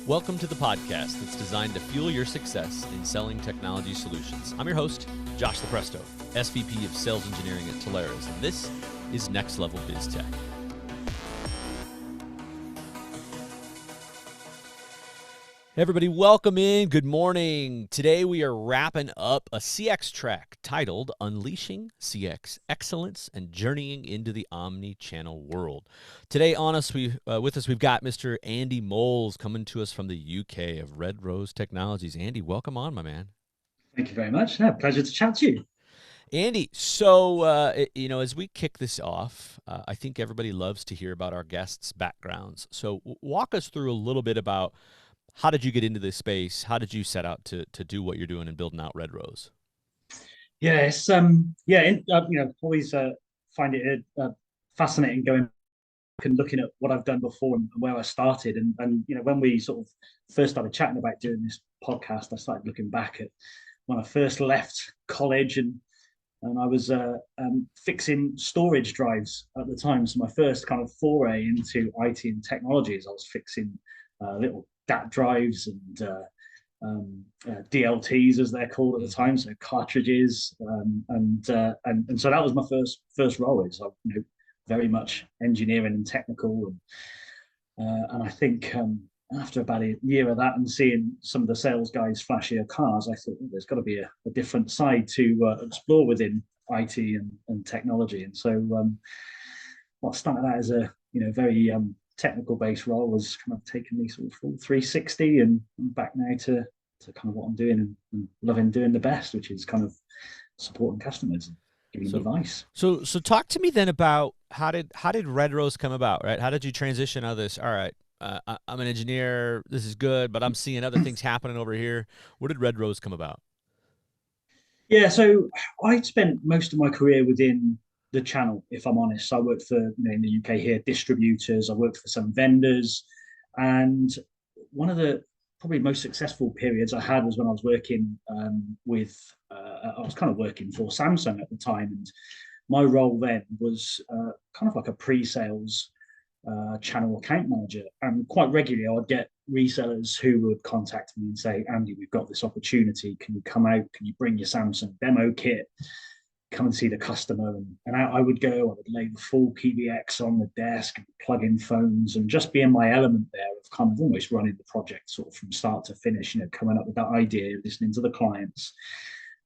Welcome to the podcast that's designed to fuel your success in selling technology solutions. I'm your host, Josh Lopresto, SVP of Sales Engineering at Teleras, and this is Next Level Biz Tech. Hey everybody, welcome in. Good morning. Today we are wrapping up a CX track titled Unleashing CX Excellence and Journeying into the Omni-Channel World. Today with us we've got Mr. Andy Moules coming to us from the UK of Red Rose Technologies. Andy, welcome on, my man. Thank you very much. Yeah, pleasure to chat to you. Andy, so, as we kick this off, I think everybody loves to hear about our guests' backgrounds. So walk us through a little bit about how did you get into this space? How did you set out to do what you're doing and building out Red Rose? Yes, always find it fascinating going back and looking at what I've done before and where I started. And when we sort of first started chatting about doing this podcast, I started looking back at when I first left college and I was fixing storage drives at the time. So my first kind of foray into IT and technologies, I was fixing little DAT drives and DLTs as they're called at the time, so cartridges, and so that was my first role. Is very much engineering and technical, and I think after about a year of that and seeing some of the sales guys flashier cars, I thought there's got to be a different side to explore within IT and technology, and so what started out as a very technical based role was kind of taking me sort of full 360 and I'm back now to kind of what I'm doing and loving doing the best, which is kind of supporting customers and giving them advice. So talk to me then about how did Red Rose come about, right? How did you transition out of this? All right, I'm an engineer. This is good, but I'm seeing other things happening over here. Where did Red Rose come about? Yeah, so I spent most of my career within the channel, if I'm honest. I worked for, in the UK here, distributors. I worked for some vendors. And one of the probably most successful periods I had was when I was working I was kind of working for Samsung at the time. And my role then was kind of like a pre-sales channel account manager. And quite regularly, I would get resellers who would contact me and say, Andy, we've got this opportunity. Can you come out? Can you bring your Samsung demo kit? Come and see the customer. And I would go, I would lay the full PBX on the desk, plug in phones, and just be in my element there of kind of almost running the project sort of from start to finish, coming up with that idea, listening to the clients,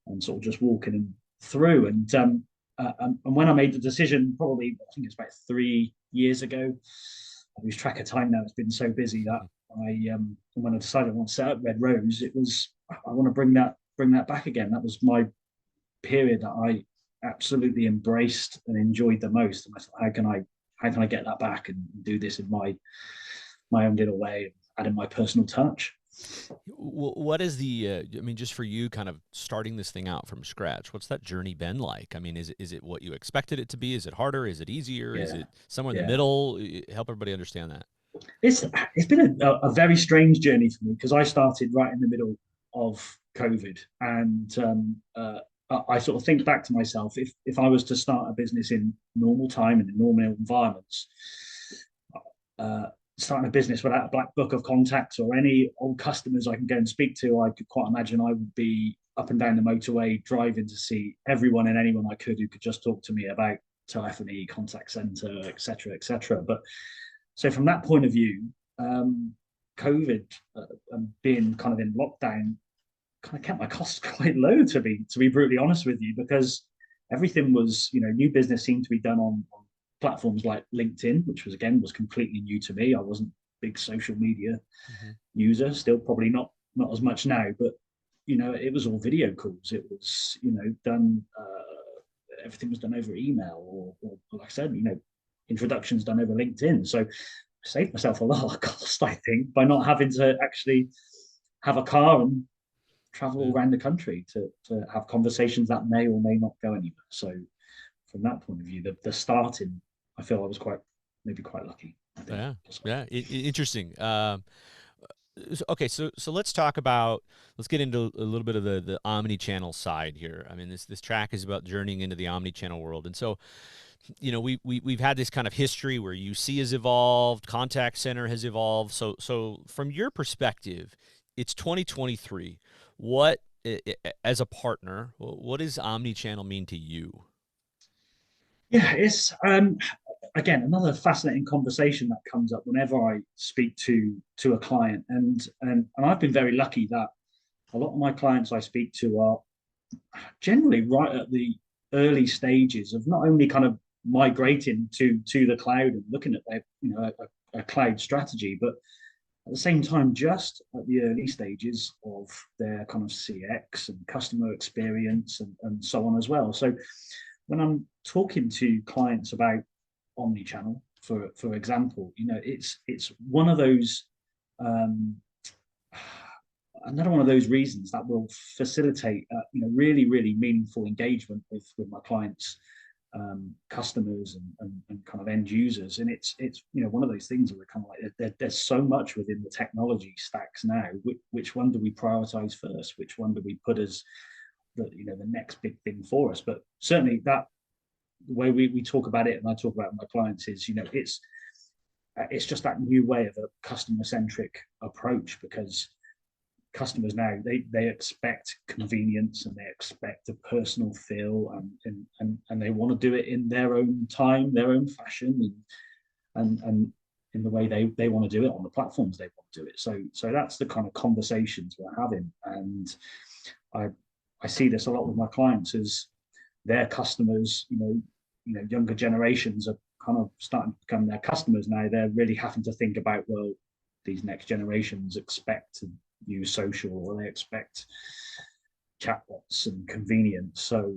and sort of just walking them through. And when I made the decision, probably, I think it's about 3 years ago, I lose track of time now, it's been so busy that when I decided I want to set up Red Rose, it was, I want to bring that back again. That was my period that I absolutely embraced and enjoyed the most. And I thought, how can I get that back and do this in my own little way, adding my personal touch. What is the just for you kind of starting this thing out from scratch, what's that journey been like? I mean, is it what you expected it to be? Is it harder? Is it easier? Is it somewhere in the middle? Help everybody understand that. It's been a very strange journey for me because I started right in the middle of COVID, and I sort of think back to myself, if I was to start a business in normal time and in normal environments, starting a business without a black book of contacts or any old customers I can go and speak to, I could quite imagine I would be up and down the motorway driving to see everyone and anyone I could who could just talk to me about telephony, contact center, etc., etc. But so from that point of view, COVID and being kind of in lockdown kind of kept my costs quite low, to be brutally honest with you, because everything was, new business seemed to be done on platforms like LinkedIn, which was completely new to me. I wasn't a big social media user, still probably not as much now, but it was all video calls. It was done. Everything was done over email, or like I said, introductions done over LinkedIn. So I saved myself a lot of cost, I think, by not having to actually have a car and travel around the country to have conversations that may or may not go anywhere. So from that point of view, the starting, I feel I was quite lucky. I think. Interesting. Okay, so let's get into a little bit of the omni-channel side here. I mean, this track is about journeying into the omni-channel world, and so we've had this kind of history where UC has evolved, contact center has evolved. So from your perspective, it's 2023. What as a partner, what does omni-channel mean to you? Yeah, it's again another fascinating conversation that comes up whenever I speak to a client, and I've been very lucky that a lot of my clients I speak to are generally right at the early stages of not only kind of migrating to the cloud and looking at their a cloud strategy, but at the same time just at the early stages of their kind of CX and customer experience and so on as well. So when I'm talking to clients about omni-channel, for example, it's one of those um, another one of those reasons that will facilitate really meaningful engagement with my clients, customers and kind of end users. And it's one of those things where we're kind of like there's so much within the technology stacks now. Which one do we prioritize first? Which one do we put as the next big thing for us? But certainly that the way we talk about it and I talk about it with my clients is it's just that new way of a customer centric approach, because customers now they expect convenience and they expect a personal feel, and they want to do it in their own time, their own fashion, and in the way they want to do it on the platforms they want to do it. So that's the kind of conversations we're having, and I I see this a lot with my clients as their customers, younger generations are kind of starting to become their customers now. They're really having to think about, well, these next generations expect to use social, or they expect chatbots and convenience. So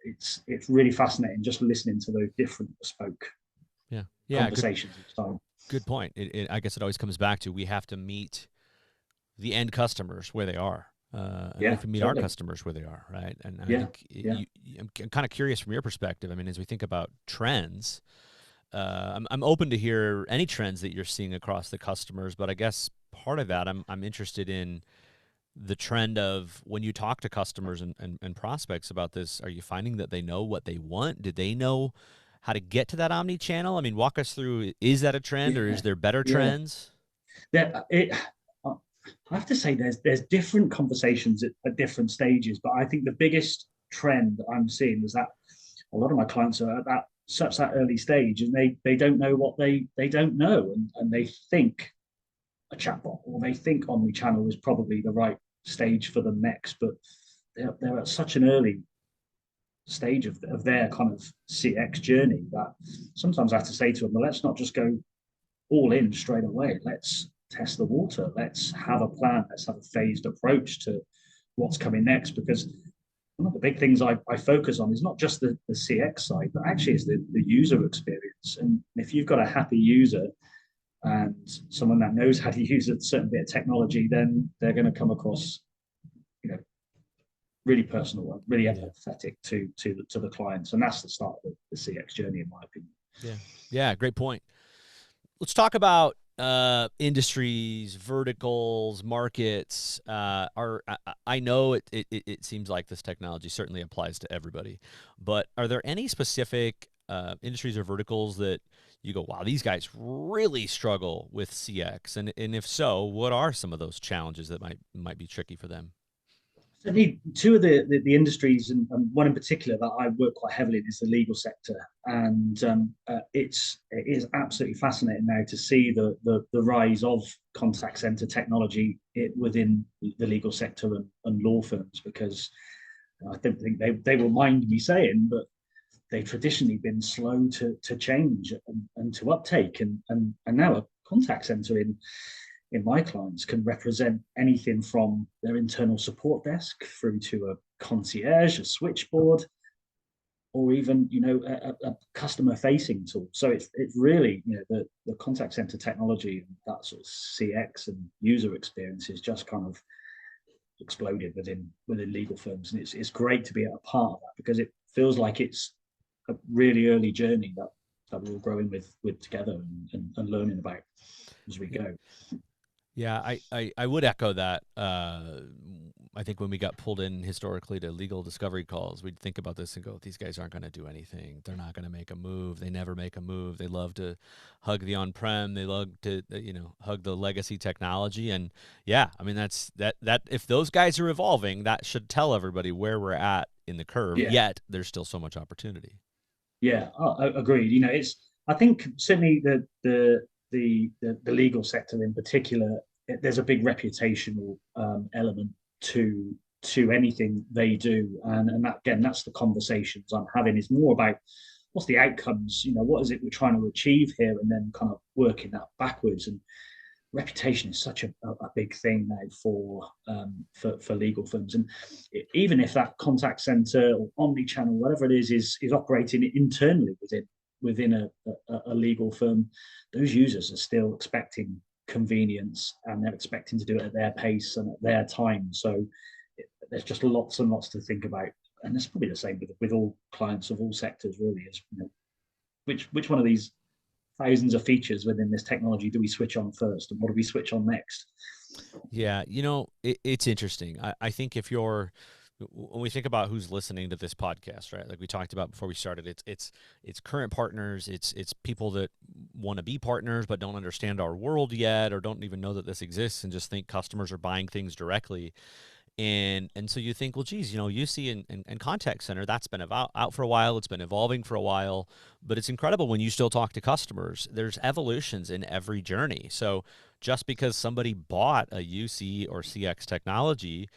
it's really fascinating just listening to those different bespoke Yeah. Yeah. conversations each time. Good point. I guess it always comes back to we have to meet the end customers where they are. And we Yeah, have to meet our totally. customers where they are, right? And I Yeah, think yeah. I'm kind of curious from your perspective. I mean, as we think about trends, I'm open to hear any trends that you're seeing across the customers, but I guess part of that I'm interested in the trend of when you talk to customers and prospects about this, are you finding that they know what they want? Do they know how to get to that omni channel? I mean, walk us through, is that a trend or is Yeah, there better yeah. trends? I have to say there's different conversations at different stages, but I think the biggest trend I'm seeing is that a lot of my clients are at that early stage, and they don't know what they don't know, and they think a chatbot or they think omni-channel is probably the right stage for them next, but they're at such an early stage of their kind of CX journey that sometimes I have to say to them, well, let's not just go all in straight away. Let's test the water. Let's have a plan. Let's have a phased approach to what's coming next. Because one of the big things I focus on is not just the CX side, but actually is the user experience. And if you've got a happy user and someone that knows how to use a certain bit of technology, then they're going to come across, you know, really personal, really Yeah. empathetic to the clients, and that's the start of the CX journey, in my opinion. Yeah. Yeah. Great point. Let's talk about industries, verticals, markets. I know it seems like this technology certainly applies to everybody, but are there any specific industries or verticals that you go, wow, these guys really struggle with CX, and if so, what are some of those challenges that might be tricky for them? Certainly, two of the industries, and one in particular that I work quite heavily in, is the legal sector, and it is absolutely fascinating now to see the rise of contact center technology within the legal sector and law firms, because I don't think they will mind me saying, but they've traditionally been slow to change and to uptake, and now a contact center in my clients can represent anything from their internal support desk through to a concierge, a switchboard, or even a customer facing tool. So it's really the contact center technology and that sort of CX and user experience is just kind of exploded within legal firms, and it's great to be a part of that, because it feels like it's a really early journey that we're all growing with together and learning about as we go. Yeah, I would echo that. I think when we got pulled in historically to legal discovery calls, we'd think about this and go, these guys aren't going to do anything. They're not going to make a move. They never make a move. They love to hug the on-prem. They love to, hug the legacy technology. And yeah, I mean, that if those guys are evolving, that should tell everybody where we're at in the curve, Yeah, yet there's still so much opportunity. yeah, agreed. It's I think certainly the legal sector in particular, there's a big reputational element to anything they do, and that again, that's the conversations I'm having. Is more about what's the outcomes, what is it we're trying to achieve here, and then kind of working that backwards. And reputation is such a big thing now for legal firms, and even if that contact center or omni-channel, whatever it is operating internally within a legal firm, those users are still expecting convenience, and they're expecting to do it at their pace and at their time. So there's just lots and lots to think about, and it's probably the same with all clients of all sectors, really. Is which one of these thousands of features within this technology do we switch on first, and what do we switch on next? Yeah, it's interesting. I think if you're when we think about who's listening to this podcast, right? Like we talked about before we started, it's current partners, it's people that want to be partners but don't understand our world yet, or don't even know that this exists, and just think customers are buying things directly. And so you think, well, geez, UC and contact center, that's been out for a while. It's been evolving for a while, but it's incredible when you still talk to customers. There's evolutions in every journey. So just because somebody bought a UC or CX technology,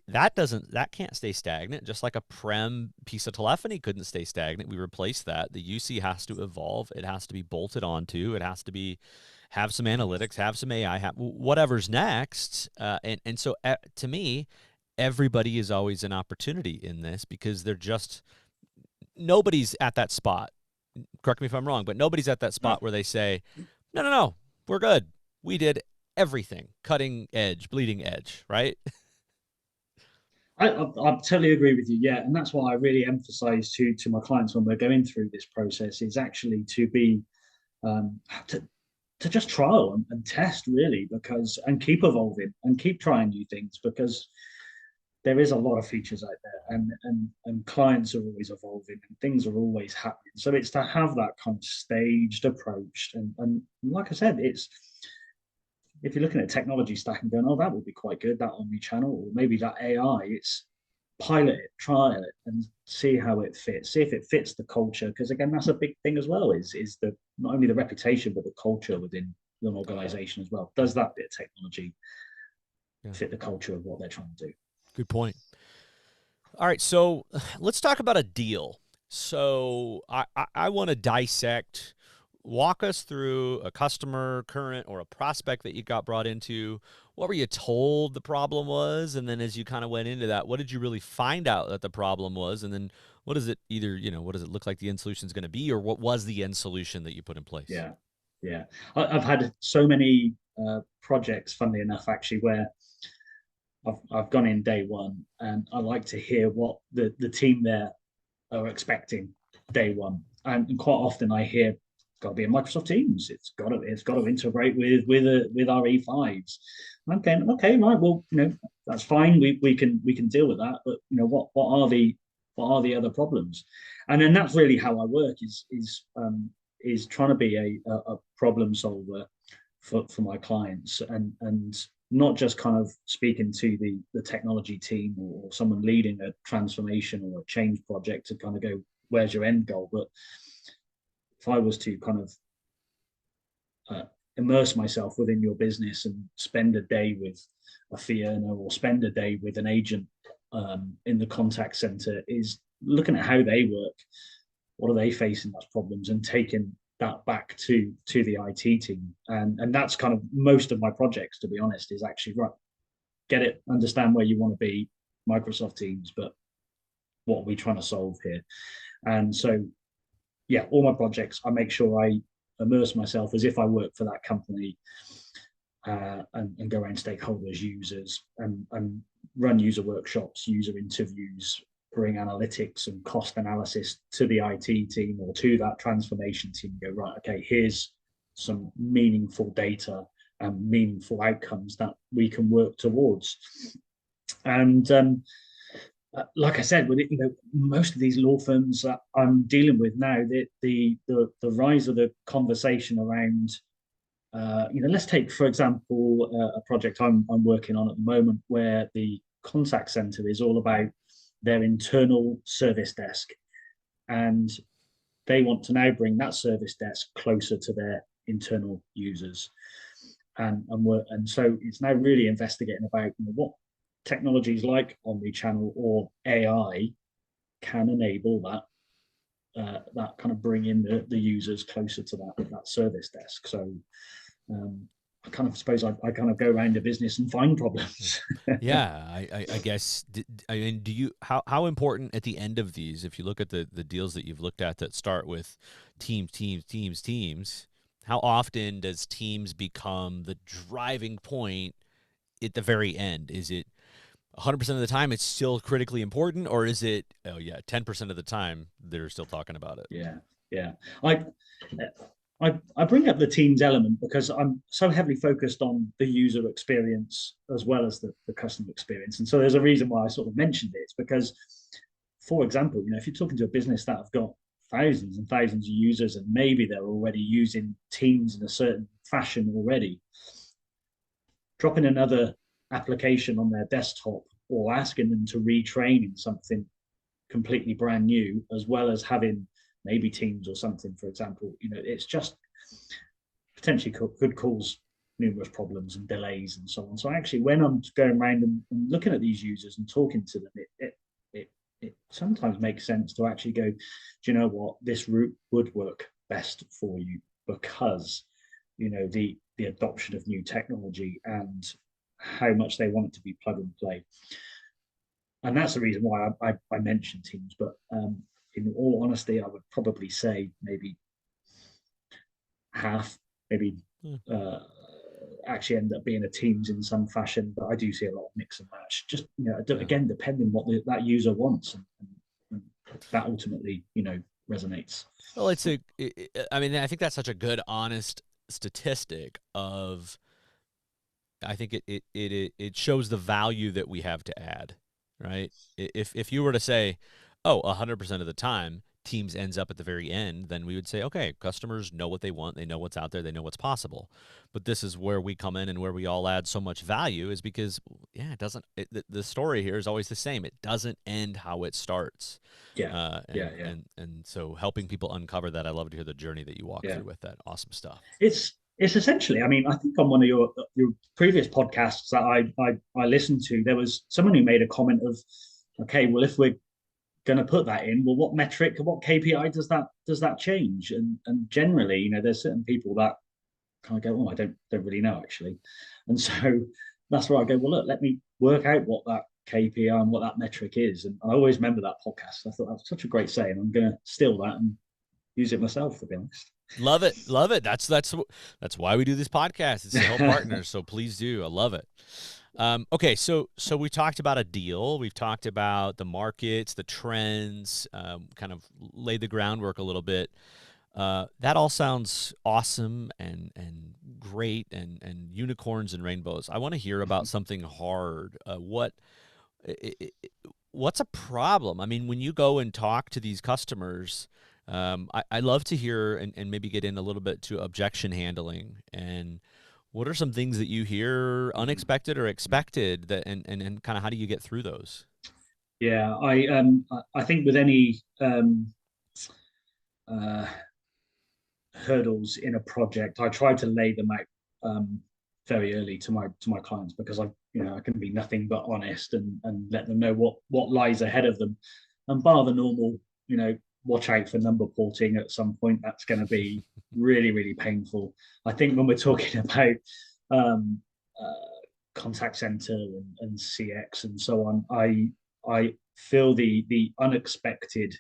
that can't stay stagnant. Just like a prem piece of telephony couldn't stay stagnant. We replaced that. The UC has to evolve. It has to be bolted onto. It has to be have some analytics, have some AI, have whatever's next. And so to me, everybody is always an opportunity in this, because they're just nobody's at that spot. Correct me if I'm wrong, but nobody's at that No, spot where they say, no, no, no, we're good. We did everything, cutting edge, bleeding edge, right? I totally agree with you. Yeah, and that's why I really emphasize to my clients when we're going through this process is actually to be um, to to just trial and test, really, because and keep evolving and keep trying new things, because there is a lot of features out there, and clients are always evolving and things are always happening. So it's to have that kind of staged approach, and like I said, it's if you're looking at technology stack and going, oh, that would be quite good, that omni-channel, or maybe that AI, it's pilot it, trial it, and see how it fits, see if it fits the culture. Because again, that's a big thing as well, is the not only the reputation, but the culture within an organization as well. Does that bit of technology Yeah, fit the culture of what they're trying to do? good point. All right, so let's talk about a deal. So I want to dissect, walk us through a customer, current, or a prospect that you got brought into. What were you told the problem was? And then as you kind of went into that, what did you really find out that the problem was? And then what does it either, what does it look like the end solution is going to be, or what was the end solution that you put in place? Yeah, yeah. Have had so many projects, funnily enough, actually, where I've gone in day one, and I like to hear what the team there are expecting day one. And quite often I hear it's got to be in Microsoft Teams. It's got to integrate with our E5s. Okay, okay, right. Well, that's fine. We can deal with that. But what are the other problems? And then that's really how I work. Is trying to be a problem solver for my clients, and not just kind of speaking to the technology team, or someone leading a transformation or a change project to kind of go, where's your end goal? But if I was to kind of uh, immerse myself within your business and spend a day with a fee earner, or spend a day with an agent in the contact center, is looking at how they work, what are they facing as problems, and taking that back to the IT team. And that's kind of most of my projects, to be honest, is actually right. Get it, understand where you want to be, Microsoft Teams, but what are we trying to solve here? And so, yeah, all my projects, I make sure I immerse myself as if I work for that company, and go around stakeholders, users, and run user workshops, user interviews, bring analytics and cost analysis to the IT team or to that transformation team. Go, right, okay, here's some meaningful data and meaningful outcomes that we can work towards. And like I said, with it, most of these law firms that I'm dealing with now, the rise of the conversation around, let's take for example a project I'm working on at the moment where the contact center is all about their internal service desk, and they want to now bring that service desk closer to their internal users, and so it's now really investigating about what technologies like omni-channel or AI can enable that kind of bring in the users closer to that service desk. So I kind of suppose I kind of go around the business and find problems. Yeah, I guess. I mean, do you how important at the end of these, if you look at the deals that you've looked at that start with teams, how often does teams become the driving point at the very end? Is it 100% of the time it's still critically important, or is it, oh yeah, 10% of the time they're still talking about it? Yeah, yeah. I I bring up the teams element because I'm so heavily focused on the user experience as well as the customer experience. And so there's a reason why I sort of mentioned it. It's because, for example, if you're talking to a business that have got thousands and thousands of users and maybe they're already using Teams in a certain fashion already, dropping another application on their desktop or asking them to retrain in something completely brand new, as well as having maybe Teams or something, for example, it's just potentially could cause numerous problems and delays and so on. So actually, when I'm going around and looking at these users and talking to them, it sometimes makes sense to actually go, do you know what, this route would work best for you because the adoption of new technology and how much they want it to be plug and play. And that's the reason why I mentioned Teams. But in all honesty, I would probably say maybe half, maybe Hmm. uh, actually end up being a Teams in some fashion. But I do see a lot of mix and match. Just Yeah. again, depending what that user wants, and that ultimately resonates. Well, I mean, I think that's such a good, honest statistic of, I think it shows the value that we have to add, right? If you were to say, oh, 100% of the time Teams ends up at the very end, then we would say, okay, customers know what they want, they know what's out there, they know what's possible. But this is where we come in and where we all add so much value is because, yeah, it doesn't. The story here is always the same. It doesn't end how it starts, Yeah, yeah, yeah, and so helping people uncover that. I love to hear the journey that you walk yeah. through with that. Awesome stuff. It's essentially. I mean, I think on one of your previous podcasts that I listened to, there was someone who made a comment of, okay, well, if we're going to put that in, well, what metric, what KPI does that change? And generally, there's certain people that kind of go, oh, I don't really know actually, and so that's where I go. Well, look, let me work out what that KPI and what that metric is. And I always remember that podcast. I thought that was such a great saying. I'm going to steal that and use it myself, to be honest. Love it, love it. That's why we do this podcast. It's to help partners. So please do. I love it. Okay, so we talked about a deal. We've talked about the markets, the trends, kind of laid the groundwork a little bit. That all sounds awesome and great and unicorns and rainbows. I want to hear about something hard. I- I- what's a problem? I mean, when you go and talk to these customers, I love to hear and maybe get in a little bit to objection handling and what are some things that you hear unexpected or expected that and kind of how do you get through those? Yeah, I think with any uh, hurdles in a project, I try to lay them out very early to my clients because I can be nothing but honest and let them know what lies ahead of them, and bar the normal, watch out for number porting at some point. That's going to be really really painful. I think when we're talking about um, contact center and CX and so on, I feel the unexpected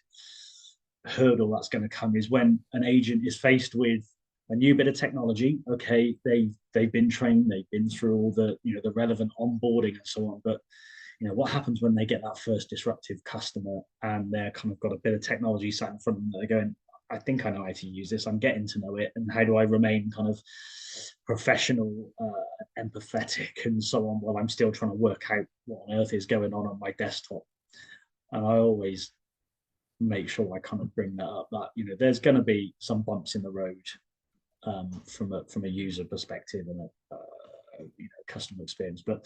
hurdle that's going to come is when an agent is faced with a new bit of technology. Okay, they've been trained, they've been through all the relevant onboarding and so on, but what happens when they get that first disruptive customer and they're kind of got a bit of technology sat in front of them, they're going, I think I know how to use this. I'm getting to know it, and how do I remain kind of professional, empathetic, and so on, while I'm still trying to work out what on earth is going on my desktop. And I always make sure I kind of bring that up. That there's going to be some bumps in the road, from a user perspective and a customer experience, but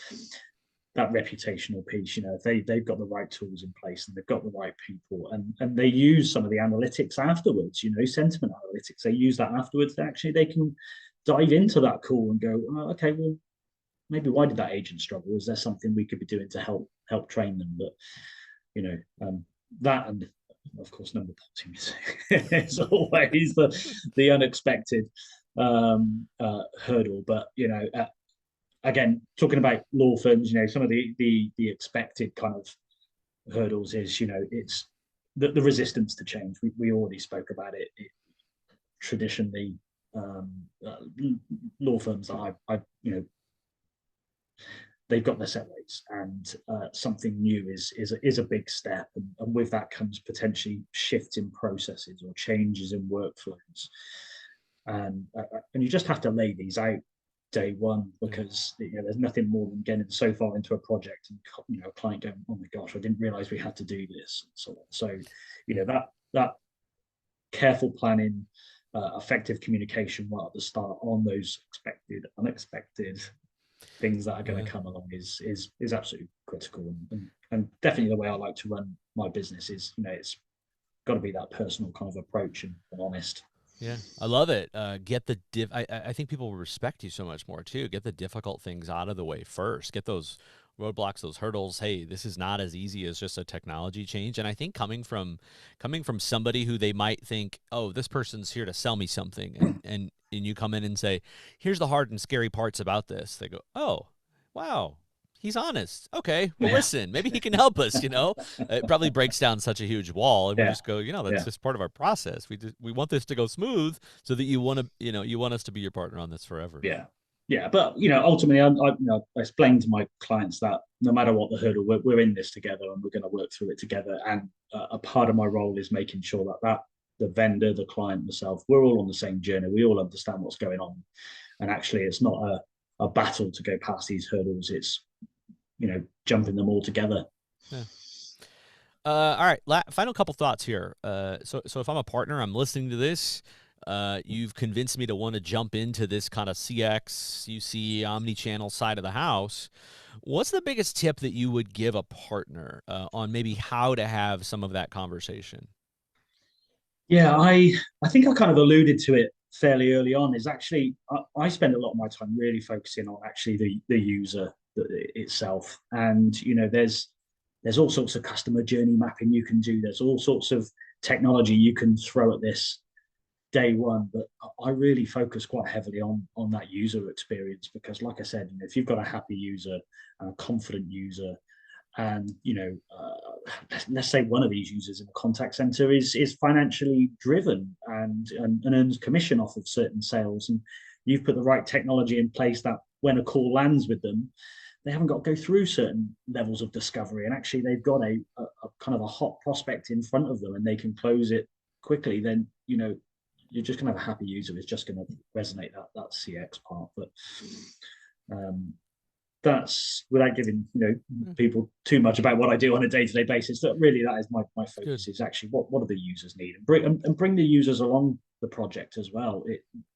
that reputational piece, if they've got the right tools in place and they've got the right people, and they use some of the analytics afterwards, sentiment analytics, they use that afterwards. Actually, they can dive into that call and go, oh, okay, well, maybe why did that agent struggle? Is there something we could be doing to help train them? But that, and of course, number porting is always the unexpected hurdle. But again, talking about law firms, some of the expected kind of hurdles is, it's the resistance to change. We already spoke about it. Traditionally, law firms that I they've got their set rates, and something new is a big step, and with that comes potentially shifts in processes or changes in workflows, and you just have to lay these out day one, because there's nothing more than getting so far into a project and a client going, oh my gosh, I didn't realize we had to do this, and so on. So that careful planning, effective communication right at the start on those expected, unexpected things that are going to come along is absolutely critical, and definitely the way I like to run my business is, it's got to be that personal kind of approach and honest. Yeah, I love it. Get the I think people will respect you so much more too. Get the difficult things out of the way first. Get those roadblocks, those hurdles. Hey, this is not as easy as just a technology change. And I think coming from somebody who they might think, oh, this person's here to sell me something, and you come in and say, here's the hard and scary parts about this. They go, oh, wow. He's honest. Okay, well, Yeah, listen, maybe he can help us. It probably breaks down such a huge wall, and we yeah, just go, that's yeah. just part of our process. We want this to go smooth, so that you want to, you want us to be your partner on this forever. Yeah, yeah. But ultimately, I explain to my clients that no matter what the hurdle, we're in this together, and we're going to work through it together. And a part of my role is making sure that the vendor, the client, myself, we're all on the same journey. We all understand what's going on, and actually, it's not a battle to go past these hurdles. It's jumping them all together. Yeah. All right. Final couple thoughts here. So if I'm a partner, I'm listening to this. You've convinced me to want to jump into this kind of CX, UC, omni-channel side of the house. What's the biggest tip that you would give a partner on maybe how to have some of that conversation? Yeah, I think I kind of alluded to it fairly early on. Is actually I spend a lot of my time really focusing on actually the user itself, and there's all sorts of customer journey mapping you can do. There's all sorts of technology you can throw at this day one, but I really focus quite heavily on that user experience, because, like I said, if you've got a happy user and a confident user, and let's say one of these users in the contact center is financially driven and earns commission off of certain sales, and you've put the right technology in place that when a call lands with them, they haven't got to go through certain levels of discovery, and actually they've got a kind of a hot prospect in front of them, and they can close it quickly. Then you're just going to have a happy user. It's just going to resonate that CX part. But that's without giving people too much about what I do on a day-to-day basis. That really, that is my Good. focus, is actually what do the users need, and bring the users along the project as well.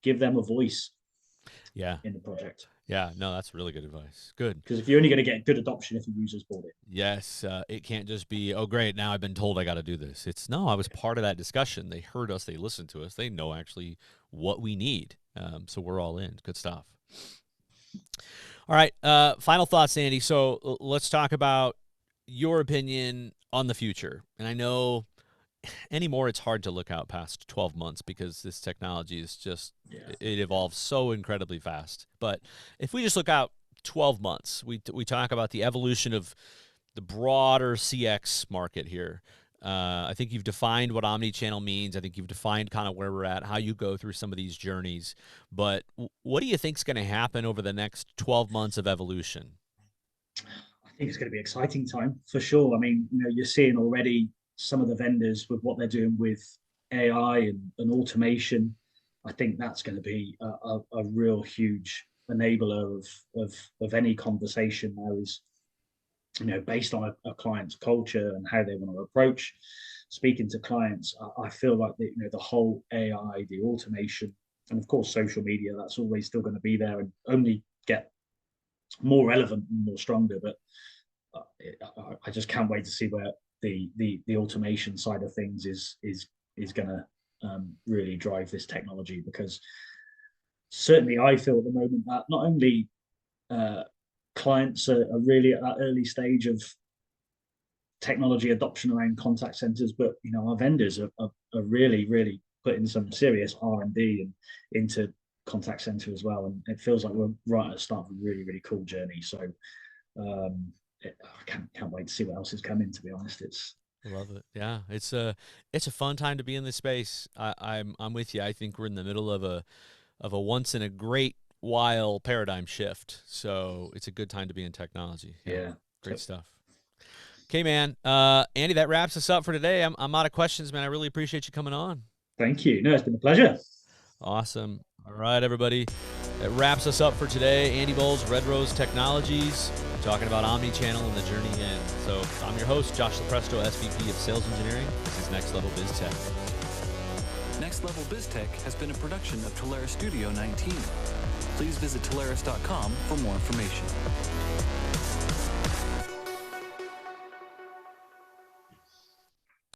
Give them a voice Yeah. in the project, Yeah. No, that's really good advice. Good. because if you're only going to get good adoption if the users bought it. Yes, it can't just be, oh, great, now I've been told I got to do this. It's no, I was part of that discussion. They heard us, they listened to us, they know actually what we need. So we're all in. Good stuff. All right, final thoughts, Andy. So let's talk about your opinion on the future. And I know anymore it's hard to look out past 12 months because this technology is just, Yeah. it evolves so incredibly fast. But if we just look out 12 months, we talk about the evolution of the broader CX market here. I think you've defined what omni-channel means. I think you've defined kind of where we're at, how you go through some of these journeys. But what do you think is going to happen over the next 12 months of evolution? I think it's going to be an exciting time for sure. I mean, you're seeing already some of the vendors with what they're doing with AI and automation, I think that's going to be a real huge enabler of any conversation now is, based on a client's culture and how they want to approach speaking to clients. I feel like the whole AI, the automation, and of course social media, that's always still going to be there and only get more relevant and more stronger. But I just can't wait to see where the automation side of things is going to really drive this technology, because certainly I feel at the moment that not only uh, clients are really at that early stage of technology adoption around contact centers, but our vendors are really putting some serious R&D into contact center as well, and it feels like we're right at the start of a really cool journey. So I can't wait to see what else is coming. To be honest, I love it. Yeah, it's a fun time to be in this space. I'm with you. I think we're in the middle of a once in a great while paradigm shift. So it's a good time to be in technology. Yeah, yeah. great stuff. Okay, man. Andy, that wraps us up for today. I'm out of questions, man. I really appreciate you coming on. Thank you. No, it's been a pleasure. Awesome. All right, everybody. That wraps us up for today. Andy Bowles, Red Rose Technologies, talking about Omni-Channel and the journey in. So I'm your host, Josh Lepresto, SVP of Sales Engineering. This is Next Level Biz Tech. Next Level Biz Tech has been a production of Talaris Studio 19. Please visit Talaris.com for more information.